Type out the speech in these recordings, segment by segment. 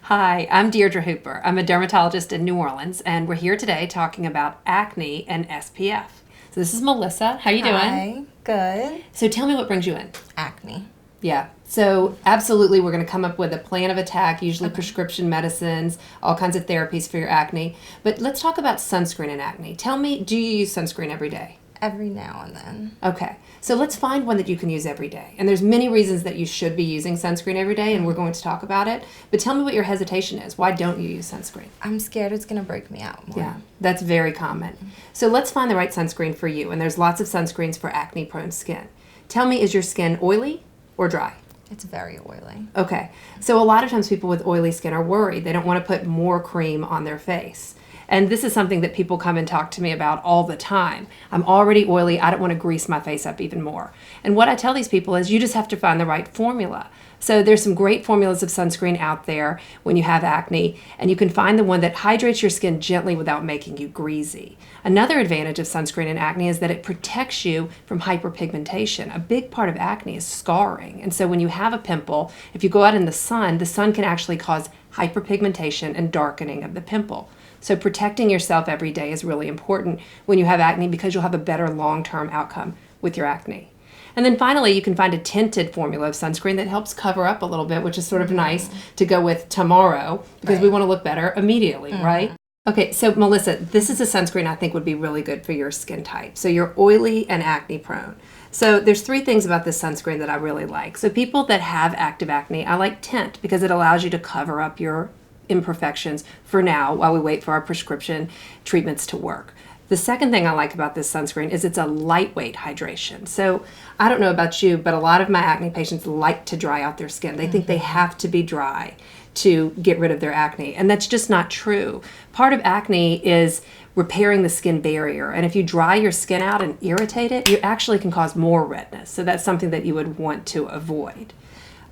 Hi, I'm Deirdre Hooper. I'm a dermatologist in New Orleans, and we're here today talking about acne and SPF. So this is Melissa. How you doing? Hi, good. So tell me what brings you in. Acne. Yeah. So absolutely, we're going to come up with a plan of attack, usually prescription medicines, all kinds of therapies for your acne. But let's talk about sunscreen and acne. Tell me, do you use sunscreen every day? Every now and then. Okay. So let's find one that you can use every day. And there's many reasons that you should be using sunscreen every day, and we're going to talk about it. But tell me what your hesitation is. Why don't you use sunscreen? I'm scared it's going to break me out more. Yeah, that's very common. So let's find the right sunscreen for you. And there's lots of sunscreens for acne-prone skin. Tell me, is your skin oily or dry? It's very oily. Okay. So a lot of times people with oily skin are worried. They don't want to put more cream on their face. And this is something that people come and talk to me about all the time. I'm already oily. I don't want to grease my face up even more. And what I tell these people is you just have to find the right formula. So there's some great formulas of sunscreen out there when you have acne, and you can find the one that hydrates your skin gently without making you greasy. Another advantage of sunscreen in acne is that it protects you from hyperpigmentation. A big part of acne is scarring. And so when you have a pimple, if you go out in the sun can actually cause hyperpigmentation and darkening of the pimple. So protecting yourself every day is really important when you have acne because you'll have a better long-term outcome with your acne. And then finally, you can find a tinted formula of sunscreen that helps cover up a little bit, which is sort of nice to go with tomorrow because we want to look better immediately, right? Okay, so Melissa, this is a sunscreen I think would be really good for your skin type. So you're oily and acne prone. So there's three things about this sunscreen that I really like. So people that have active acne, I like tint because it allows you to cover up your imperfections for now while we wait for our prescription treatments to work. The second thing I like about this sunscreen is it's a lightweight hydration. So I don't know about you, but a lot of my acne patients like to dry out their skin. They think they have to be dry to get rid of their acne, and that's just not true. Part of acne is repairing the skin barrier, and if you dry your skin out and irritate it, you actually can cause more redness. So that's something that you would want to avoid.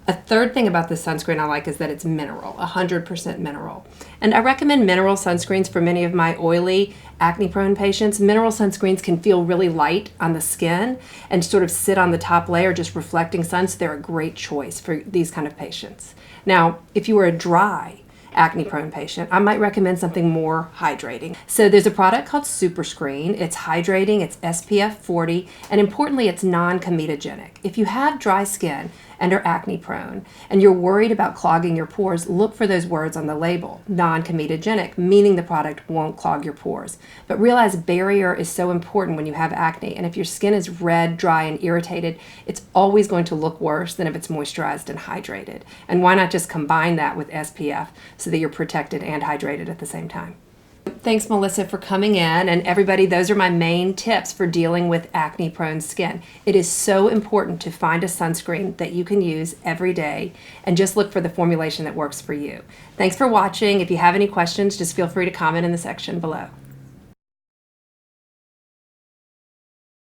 A third thing about this sunscreen I like is that it's mineral, 100% mineral. And I recommend mineral sunscreens for many of my oily, acne-prone patients. Mineral sunscreens can feel really light on the skin and sort of sit on the top layer just reflecting sun, so they're a great choice for these kind of patients. Now, if you were a dry acne-prone patient, I might recommend something more hydrating. So there's a product called Superscreen. It's hydrating, it's SPF 40, and importantly, it's non-comedogenic. If you have dry skin and are acne-prone, and you're worried about clogging your pores, look for those words on the label, non-comedogenic, meaning the product won't clog your pores. But realize barrier is so important when you have acne, and if your skin is red, dry, and irritated, it's always going to look worse than if it's moisturized and hydrated. And why not just combine that with SPF so that you're protected and hydrated at the same time? Thanks, Melissa, for coming in. And everybody, those are my main tips for dealing with acne-prone skin. It is so important to find a sunscreen that you can use every day and just look for the formulation that works for you. Thanks for watching. If you have any questions, just feel free to comment in the section below.